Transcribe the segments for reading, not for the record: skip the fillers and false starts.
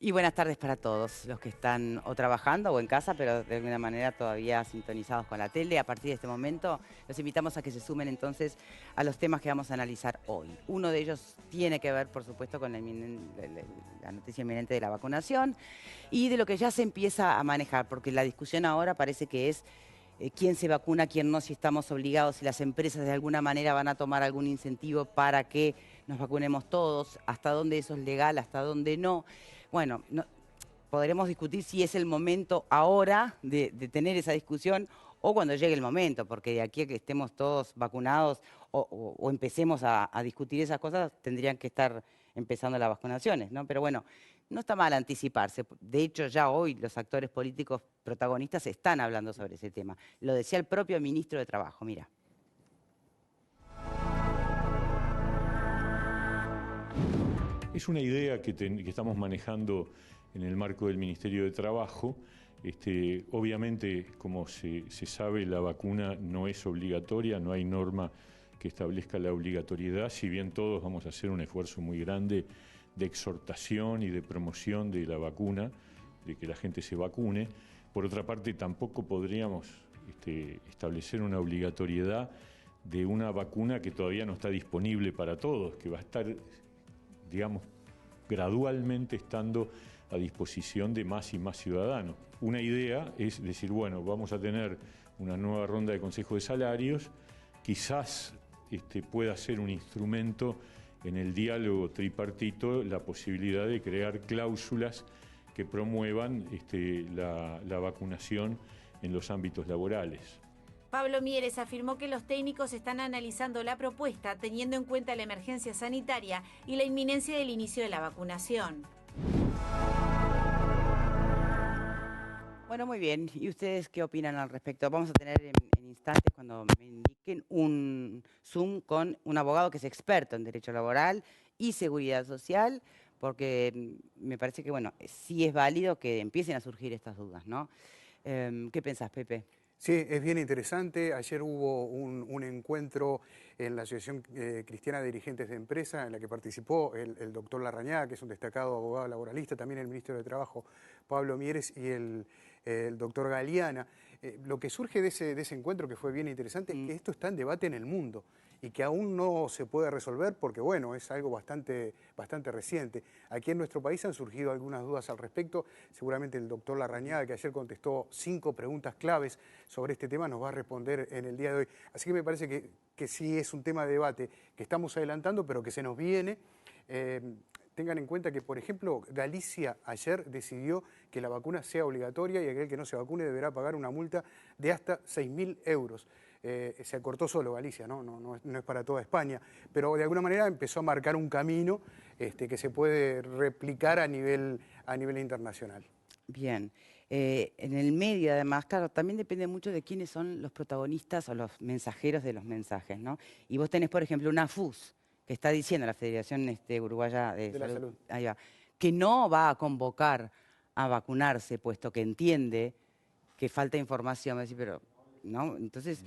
Y buenas tardes para todos los que están o trabajando o en casa, pero de alguna manera todavía sintonizados con la tele. A partir de este momento los invitamos a que se sumen entonces a los temas que vamos a analizar hoy. Uno de ellos tiene que ver, por supuesto, con la noticia inminente de la vacunación y de lo que ya se empieza a manejar, porque la discusión ahora parece que es quién se vacuna, quién no, si estamos obligados, si las empresas de alguna manera van a tomar algún incentivo para que nos vacunemos todos, hasta dónde eso es legal, hasta dónde no. Bueno, podremos discutir si es el momento ahora de tener esa discusión o cuando llegue el momento, porque de aquí a que estemos todos vacunados o empecemos a discutir esas cosas, tendrían que estar empezando las vacunaciones, ¿no? Pero bueno, no está mal anticiparse. De hecho, ya hoy los actores políticos protagonistas están hablando sobre ese tema. Lo decía el propio ministro de Trabajo, mira. Es una idea que estamos manejando en el marco del Ministerio de Trabajo. Obviamente, como se sabe, la vacuna no es obligatoria, no hay norma que establezca la obligatoriedad, si bien todos vamos a hacer un esfuerzo muy grande de exhortación y de promoción de la vacuna, de que la gente se vacune. Por otra parte, tampoco podríamos establecer una obligatoriedad de una vacuna que todavía no está disponible para todos, que va a estar, digamos, gradualmente estando a disposición de más y más ciudadanos. Una idea es decir, bueno, vamos a tener una nueva ronda de Consejo de Salarios, quizás pueda ser un instrumento en el diálogo tripartito la posibilidad de crear cláusulas que promuevan la vacunación en los ámbitos laborales. Pablo Mieres afirmó que los técnicos están analizando la propuesta teniendo en cuenta la emergencia sanitaria y la inminencia del inicio de la vacunación. Bueno, muy bien. ¿Y ustedes qué opinan al respecto? Vamos a tener en instantes, cuando me indiquen, un Zoom con un abogado que es experto en derecho laboral y seguridad social, porque me parece que, bueno, sí es válido que empiecen a surgir estas dudas, ¿no? ¿Qué pensás, Pepe? Sí, es bien interesante. Ayer hubo un encuentro en la Asociación Cristiana de Dirigentes de Empresa, en la que participó el doctor Larrañaga, que es un destacado abogado laboralista, también el ministro de Trabajo, Pablo Mieres, y el doctor Galeana. Lo que surge de ese encuentro, que fue bien interesante, es que esto está en debate en el mundo y que aún no se puede resolver porque, bueno, es algo bastante reciente. Aquí en nuestro país han surgido algunas dudas al respecto. Seguramente el doctor Larrañaga, que ayer contestó 5 preguntas claves sobre este tema, nos va a responder en el día de hoy. Así que me parece que sí es un tema de debate que estamos adelantando, pero que se nos viene. Tengan en cuenta que, por ejemplo, Galicia ayer decidió que la vacuna sea obligatoria y aquel que no se vacune deberá pagar una multa de hasta 6.000 euros. Se acortó solo Galicia, no es para toda España, pero de alguna manera empezó a marcar un camino que se puede replicar a nivel internacional. Bien. En el medio, además, claro, también depende mucho de quiénes son los protagonistas o los mensajeros de los mensajes, ¿no? Y vos tenés, por ejemplo, una FUS, que está diciendo la Federación Uruguaya de la Salud, ahí va, que no va a convocar a vacunarse, puesto que entiende que falta información. Me decís, pero, ¿no? Entonces,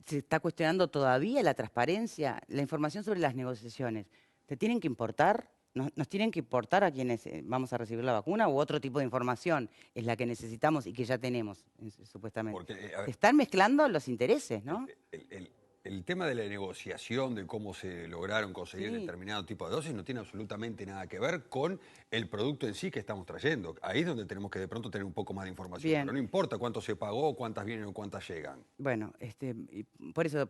se está cuestionando todavía la transparencia, la información sobre las negociaciones. ¿Te tienen que importar? ¿Nos tienen que importar a quienes vamos a recibir la vacuna u otro tipo de información es la que necesitamos y que ya tenemos, supuestamente? Porque, Se están mezclando los intereses, ¿no? El tema de la negociación, de cómo se lograron conseguir Sí. determinado tipo de dosis, no tiene absolutamente nada que ver con el producto en sí que estamos trayendo. Ahí es donde tenemos que de pronto tener un poco más de información. Bien. Pero no importa cuánto se pagó, cuántas vienen o cuántas llegan. Bueno, y por eso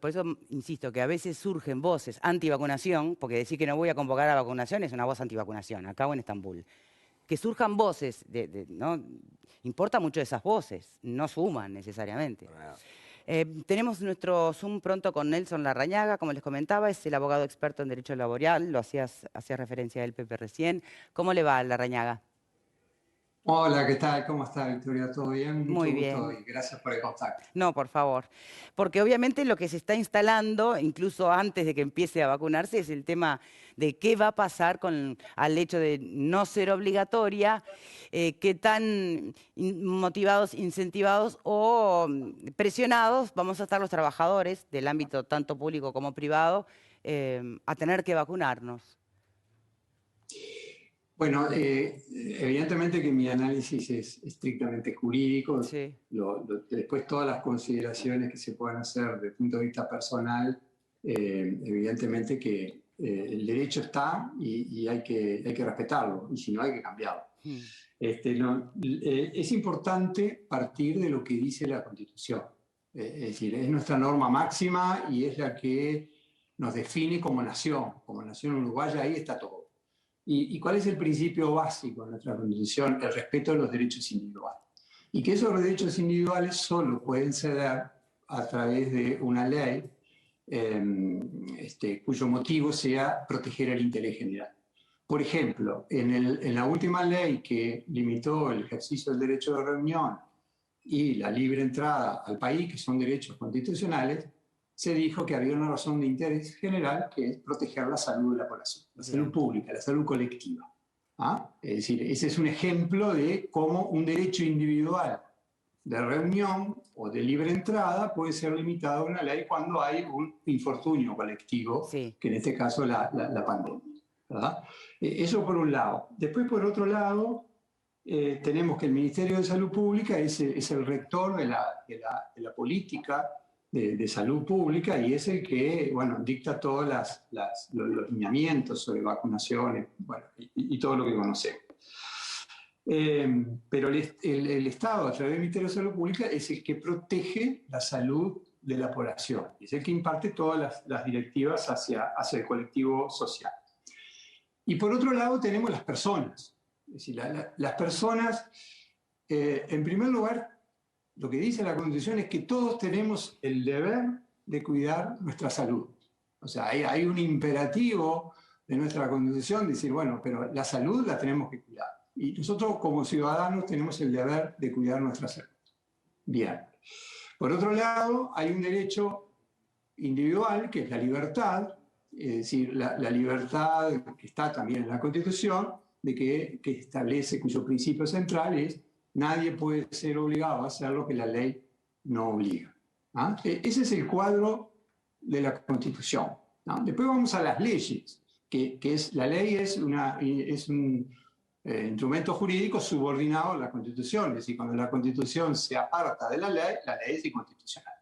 insisto que a veces surgen voces antivacunación, porque decir que no voy a convocar a vacunación es una voz antivacunación, acá o en Estambul. Que surjan voces, ¿no? Importa mucho esas voces, no suman necesariamente. Para nada. Tenemos nuestro Zoom pronto con Nelson Larrañaga, como les comentaba, es el abogado experto en derecho laboral, lo hacía referencia a él, Pepe, recién. ¿Cómo le va, Larrañaga? Hola, ¿qué tal? ¿Cómo está, Victoria? ¿Todo bien? Muy Mucho gusto bien. y gracias por el contacto. No, por favor. Porque obviamente lo que se está instalando, incluso antes de que empiece a vacunarse, es el tema de qué va a pasar al hecho de no ser obligatoria, qué tan motivados, incentivados o presionados vamos a estar los trabajadores del ámbito tanto público como privado a tener que vacunarnos. Bueno, evidentemente que mi análisis es estrictamente jurídico. Sí. Después todas las consideraciones que se puedan hacer desde el punto de vista personal, evidentemente que el derecho está y hay que respetarlo, y si no hay que cambiarlo. Es importante partir de lo que dice la Constitución. Es decir, es nuestra norma máxima y es la que nos define como nación uruguaya. Ahí está todo. ¿Y cuál es el principio básico de nuestra Constitución? El respeto a los derechos individuales. Y que esos derechos individuales solo pueden ceder a través de una ley cuyo motivo sea proteger el interés general. Por ejemplo, en la última ley que limitó el ejercicio del derecho de reunión y la libre entrada al país, que son derechos constitucionales, se dijo que había una razón de interés general, que es proteger la salud de la población, la salud pública, la salud colectiva. ¿Ah? Es decir, ese es un ejemplo de cómo un derecho individual de reunión o de libre entrada puede ser limitado a una ley cuando hay un infortunio colectivo, que en este caso la pandemia. ¿Verdad? Eso por un lado. Después, por otro lado, tenemos que el Ministerio de Salud Pública es el rector de la política de salud pública y es el que, bueno, dicta todos los lineamientos sobre vacunaciones, bueno, y todo lo que conocemos. Pero el Estado, a través del Ministerio de Salud Pública, es el que protege la salud de la población, es el que imparte todas las directivas hacia el colectivo social. Y por otro lado tenemos las personas. Es decir, las personas, en primer lugar, lo que dice la Constitución es que todos tenemos el deber de cuidar nuestra salud. O sea, hay un imperativo de nuestra Constitución de decir, bueno, pero la salud la tenemos que cuidar. Y nosotros como ciudadanos tenemos el deber de cuidar nuestra salud. Bien. Por otro lado, hay un derecho individual, que es la libertad, es decir, la libertad que está también en la Constitución, que establece, cuyo principio central es nadie puede ser obligado a hacer lo que la ley no obliga. ¿Ah? Ese es el cuadro de la Constitución. ¿No? Después vamos a las leyes, la ley es un instrumento jurídico subordinado a la Constitución, es decir, cuando la Constitución se aparta de la ley es inconstitucional.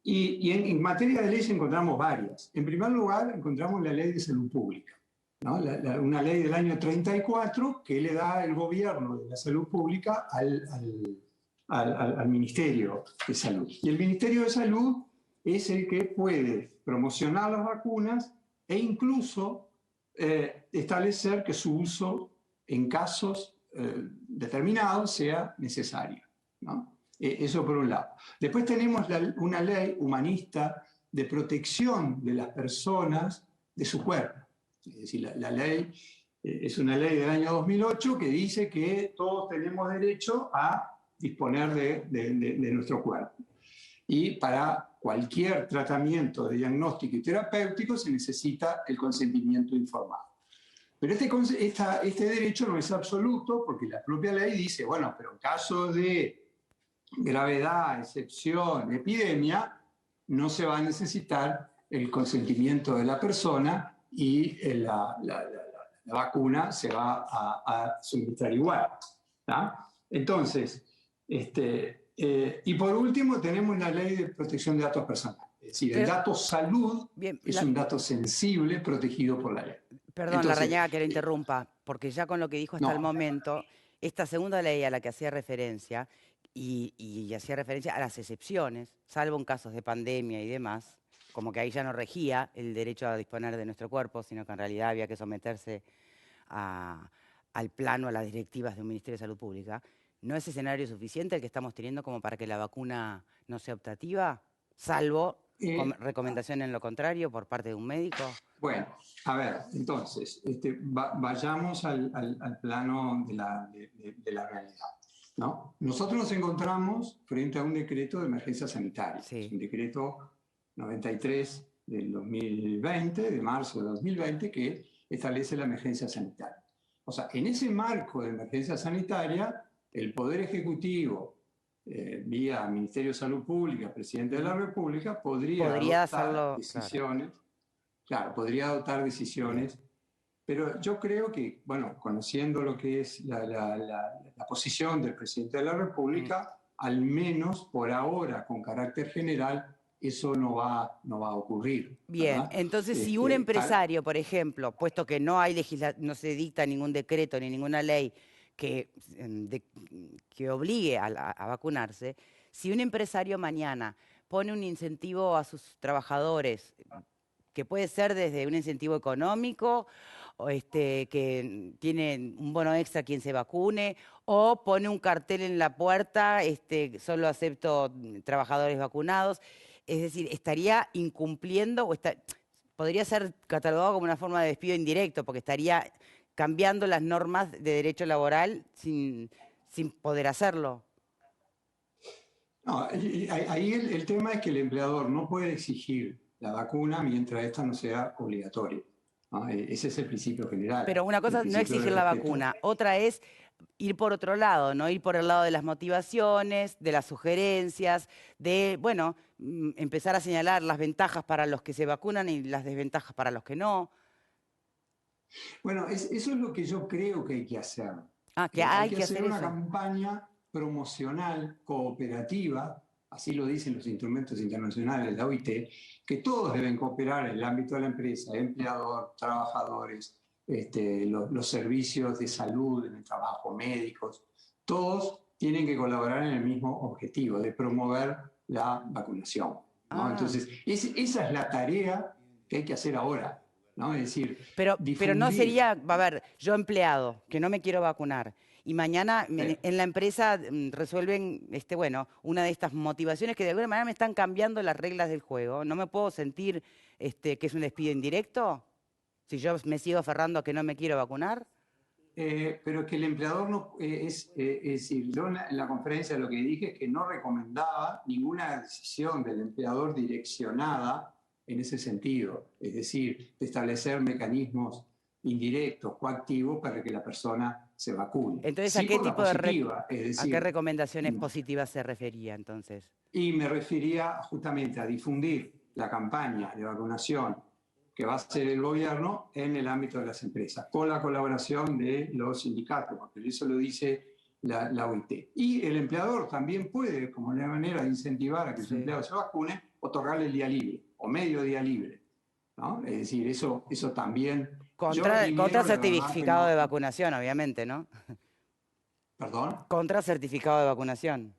Y en materia de leyes encontramos varias. En primer lugar, encontramos la Ley de Salud Pública, ¿no? Una ley del año 34 que le da el gobierno de la salud pública al Ministerio de Salud. Y el Ministerio de Salud es el que puede promocionar las vacunas e incluso establecer que su uso en casos determinados sea necesario, ¿no? Eso por un lado. Después tenemos una ley humanista de protección de las personas de su cuerpo. Es decir, la ley es una ley del año 2008 que dice que todos tenemos derecho a disponer de nuestro cuerpo. Y para cualquier tratamiento de diagnóstico y terapéutico se necesita el consentimiento informado. Pero este derecho no es absoluto porque la propia ley dice, bueno, pero en caso de gravedad, excepción, epidemia, no se va a necesitar el consentimiento de la persona y la vacuna se va a suministrar igual. ¿Tá? Entonces, y por último tenemos la ley de protección de datos personales. Es decir, el dato salud es un dato sensible protegido por la ley. Perdón, entonces, Larrañaga, que le interrumpa, porque ya con lo que dijo hasta el momento, esta segunda ley a la que hacía referencia, y hacía referencia a las excepciones, salvo en casos de pandemia y demás, como que ahí ya no regía el derecho a disponer de nuestro cuerpo, sino que en realidad había que someterse al plano, a las directivas de un Ministerio de Salud Pública. ¿No es escenario suficiente el que estamos teniendo como para que la vacuna no sea optativa, salvo recomendación en lo contrario por parte de un médico? Bueno, a ver, entonces, vayamos al plano de la realidad, ¿no? Nosotros nos encontramos frente a un decreto de emergencia sanitaria, sí. Es un decreto 93 del 2020, de marzo de 2020, que establece la emergencia sanitaria. O sea, en ese marco de emergencia sanitaria, el Poder Ejecutivo, vía Ministerio de Salud Pública, Presidente de la República, podría adoptar decisiones, claro, podría adoptar decisiones Pero yo creo que, bueno, conociendo lo que es la posición del presidente de la República, al menos por ahora, con carácter general, eso no va a ocurrir, Bien, ¿verdad? entonces si un empresario, por ejemplo, puesto que no hay no se dicta ningún decreto ni ninguna ley que obligue a vacunarse, si un empresario mañana pone un incentivo a sus trabajadores, que puede ser desde un incentivo económico, o que tiene un bono extra quien se vacune, o pone un cartel en la puerta, solo acepto trabajadores vacunados. Es decir, estaría incumpliendo podría ser catalogado como una forma de despido indirecto, porque estaría cambiando las normas de derecho laboral sin poder hacerlo. No, ahí el tema es que el empleador no puede exigir la vacuna mientras esta no sea obligatoria, ¿no? Ese es el principio general. Pero una El cosa es no principio de exigir la respeto. vacuna, otra es ir por otro lado, ¿no? Ir por el lado de las motivaciones, de las sugerencias, de, bueno, empezar a señalar las ventajas para los que se vacunan y las desventajas para los que no. Bueno, eso es lo que yo creo que hay que hacer. Ah, que Hay hay que que hacer hacer una eso. campaña promocional, cooperativa, así lo dicen los instrumentos internacionales, la OIT, que todos deben cooperar en el ámbito de la empresa, empleador, trabajadores, los servicios de salud en el trabajo, médicos, todos tienen que colaborar en el mismo objetivo, de promover la vacunación, ¿no? Ah. Entonces, esa es la tarea que hay que hacer ahora, ¿no? Es decir, Pero no difundir. sería, a ver, yo empleado, que no me quiero vacunar, y mañana en la empresa resuelven, bueno, una de estas motivaciones que de alguna manera me están cambiando las reglas del juego. ¿No me puedo sentir que es un despido indirecto? Si yo me sigo aferrando a que no me quiero vacunar. Pero es que el empleador no es decir, yo en la conferencia lo que dije es que no recomendaba ninguna decisión del empleador direccionada en ese sentido, es decir, de establecer mecanismos indirectos, coactivos para que la persona se vacune. Entonces, ¿a Sí qué por la tipo positiva, es a qué decir, recomendaciones positivas se refería entonces? y me refería justamente a difundir la campaña de vacunación que va a hacer el gobierno en el ámbito de las empresas, con la colaboración de los sindicatos, porque eso lo dice la OIT. Y el empleador también puede, como una manera de incentivar a que su empleado se vacune, otorgarle el día libre o medio día libre, ¿no? Es decir, eso también... Contra certificado de vacunación, obviamente, ¿no? ¿Perdón? Contra certificado de vacunación.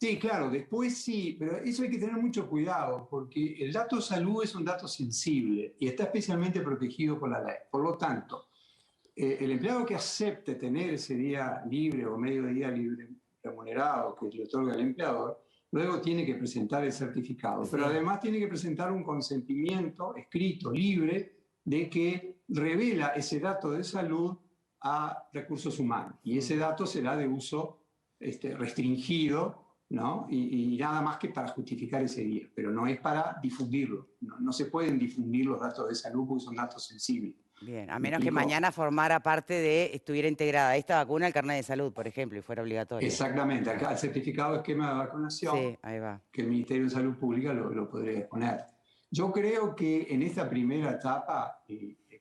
Sí, claro, después sí, pero eso hay que tener mucho cuidado porque el dato de salud es un dato sensible y está especialmente protegido por la ley. Por lo tanto, el empleado que acepte tener ese día libre o medio día libre remunerado que le otorga el empleador, luego tiene que presentar el certificado, pero además tiene que presentar un consentimiento escrito, libre, de que revela ese dato de salud a recursos humanos y ese dato será de uso restringido, ¿no? Y nada más que para justificar ese día, pero no es para difundirlo. No se pueden difundir los datos de salud porque son datos sensibles. Bien, a menos que mañana formara parte estuviera integrada esta vacuna al carnet de salud, por ejemplo, y fuera obligatoria. Exactamente, al certificado de esquema de vacunación, sí, ahí va. Que el Ministerio de Salud Pública lo podría poner. Yo creo que en esta primera etapa,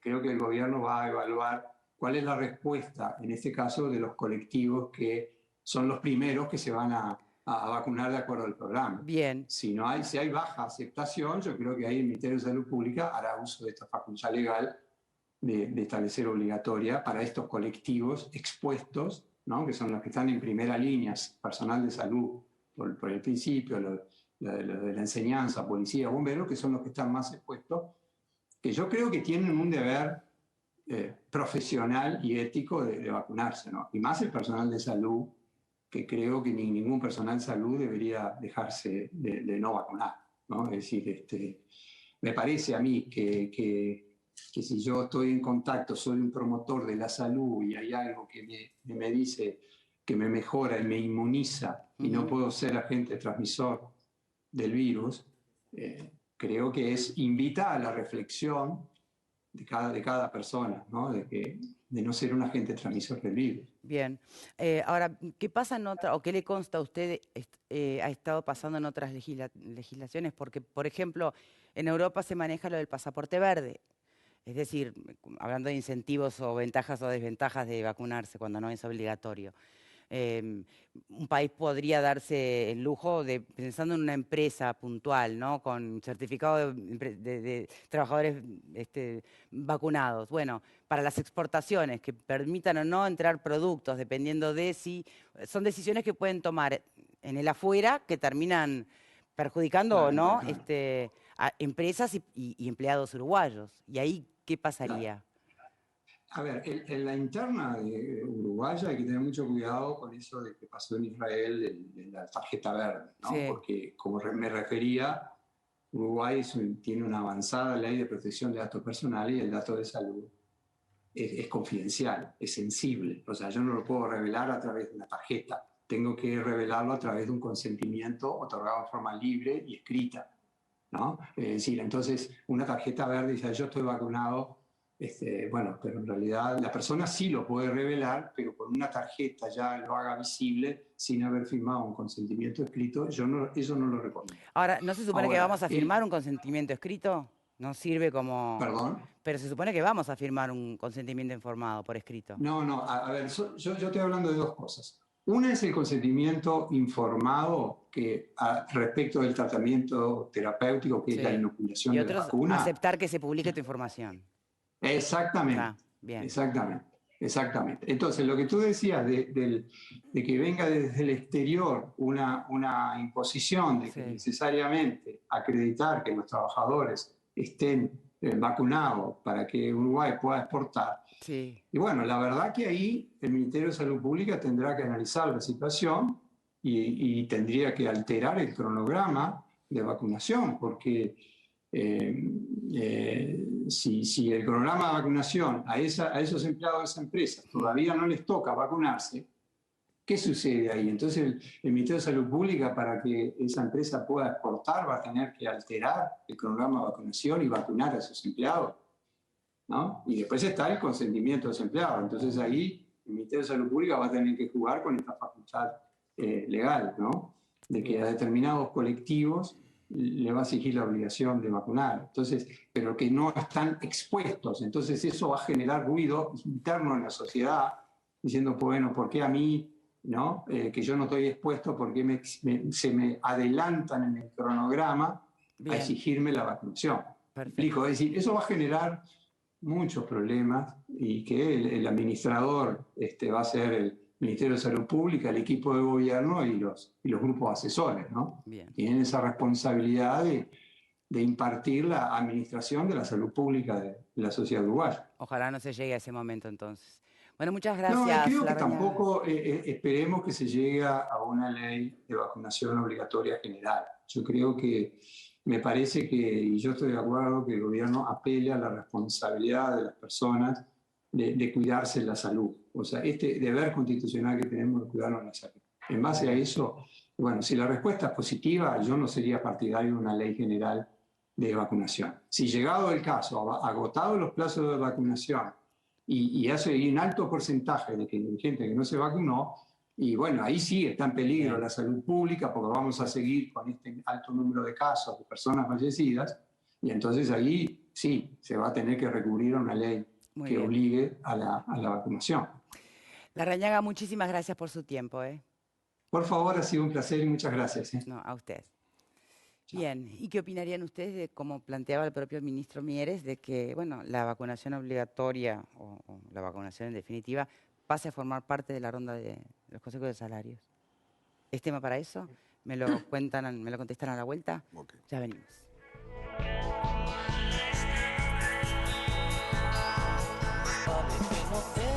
creo que el gobierno va a evaluar cuál es la respuesta, en este caso, de los colectivos que son los primeros que se van a vacunar de acuerdo al programa. Bien. Si hay baja aceptación, yo creo que ahí el Ministerio de Salud Pública hará uso de esta facultad legal de establecer obligatoria para estos colectivos expuestos, ¿no? Que son los que están en primera línea, personal de salud, por el principio, lo de la enseñanza, policía, bomberos, que son los que están más expuestos, que yo creo que tienen un deber profesional y ético de vacunarse, ¿no? Y más el personal de salud, que creo que ningún personal de salud debería dejarse de no vacunar, ¿no? Es decir, me parece a mí que si yo estoy en contacto, soy un promotor de la salud y hay algo que me dice que me mejora y me inmuniza y no puedo ser agente transmisor del virus, creo que invita a la reflexión de cada persona, ¿no? De no ser un agente transmisor del virus. Bien. Ahora, ¿qué pasa o qué le consta a usted ha estado pasando en otras legislaciones? Porque, por ejemplo, en Europa se maneja lo del pasaporte verde. Es decir, hablando de incentivos o ventajas o desventajas de vacunarse cuando no es obligatorio. Un país podría darse el lujo de, pensando en una empresa puntual, ¿no? Con certificado de trabajadores vacunados. Bueno, para las exportaciones, que permitan o no entrar productos, dependiendo de si... Son decisiones que pueden tomar en el afuera que terminan perjudicando o no a empresas y empleados uruguayos. ¿Y ahí qué pasaría? A ver, en la interna de uruguaya hay que tener mucho cuidado con eso de que pasó en Israel de la tarjeta verde, ¿no? Sí. Porque, como me refería, Uruguay tiene una avanzada ley de protección de datos personales y el dato de salud es confidencial, es sensible. O sea, yo no lo puedo revelar a través de una tarjeta. Tengo que revelarlo a través de un consentimiento otorgado de forma libre y escrita, ¿no? Es decir, entonces, una tarjeta verde dice, yo estoy vacunado. Bueno, pero en realidad la persona sí lo puede revelar, pero con una tarjeta ya lo haga visible sin haber firmado un consentimiento escrito, eso no lo recomiendo. Ahora, ¿no se supone que vamos a firmar un consentimiento escrito? No sirve como... ¿Perdón? Pero se supone que vamos a firmar un consentimiento informado por escrito. No, a ver, yo estoy hablando de dos cosas. Una es el consentimiento informado respecto del tratamiento terapéutico, que es la inoculación de la vacuna. Aceptar que se publique tu información. Exactamente. Bien. Exactamente. Entonces, lo que tú decías de que venga desde el exterior una imposición de que necesariamente acreditar que los trabajadores estén vacunados para que Uruguay pueda exportar. Sí. Y bueno, la verdad que ahí el Ministerio de Salud Pública tendrá que analizar la situación y tendría que alterar el cronograma de vacunación, porque si el cronograma de vacunación a esos empleados de esa empresa todavía no les toca vacunarse, ¿qué sucede ahí? Entonces el Ministerio de Salud Pública, para que esa empresa pueda exportar, va a tener que alterar el cronograma de vacunación y vacunar a esos empleados, ¿no? Y después está el consentimiento de ese empleado. Entonces ahí el Ministerio de Salud Pública va a tener que jugar con esta facultad legal, ¿no? De que a determinados colectivos le va a exigir la obligación de vacunar. Entonces, pero que no están expuestos. Entonces eso va a generar ruido interno en la sociedad, diciendo, bueno, ¿por qué a mí, ¿no? Que yo no estoy expuesto, ¿por qué se me adelantan en el cronograma a exigirme la vacunación? Explico, es decir, eso va a generar muchos problemas y que el administrador va a ser el Ministerio de Salud Pública, el equipo de gobierno y los grupos asesores, ¿no? Bien. Tienen esa responsabilidad de impartir la administración de la salud pública de la sociedad uruguaya. Ojalá no se llegue a ese momento entonces. Bueno, muchas gracias. No, creo que tampoco esperemos que se llegue a una ley de vacunación obligatoria general. Yo creo que, me parece que, y yo estoy de acuerdo, que el gobierno apele a la responsabilidad de las personas de cuidarse la salud. O sea, este deber constitucional que tenemos de cuidarnos la salud. En base a eso, bueno, si la respuesta es positiva, yo no sería partidario de una ley general de vacunación. Si llegado el caso, agotado los plazos de vacunación y hay un alto porcentaje de gente que no se vacunó, y bueno, ahí sí está en peligro la salud pública porque vamos a seguir con este alto número de casos de personas fallecidas, y entonces ahí sí se va a tener que recurrir a una ley que obligue a la vacunación. Larrañaga, muchísimas gracias por su tiempo. Por favor, ha sido un placer y muchas gracias. No, a usted. Bien, ¿y qué opinarían ustedes de, como planteaba el propio ministro Mieres, de que, bueno, la vacunación obligatoria o la vacunación en definitiva pase a formar parte de la ronda de los consejos de salarios? ¿Es tema para eso? ¿Me lo contestan a la vuelta? Okay. Ya venimos.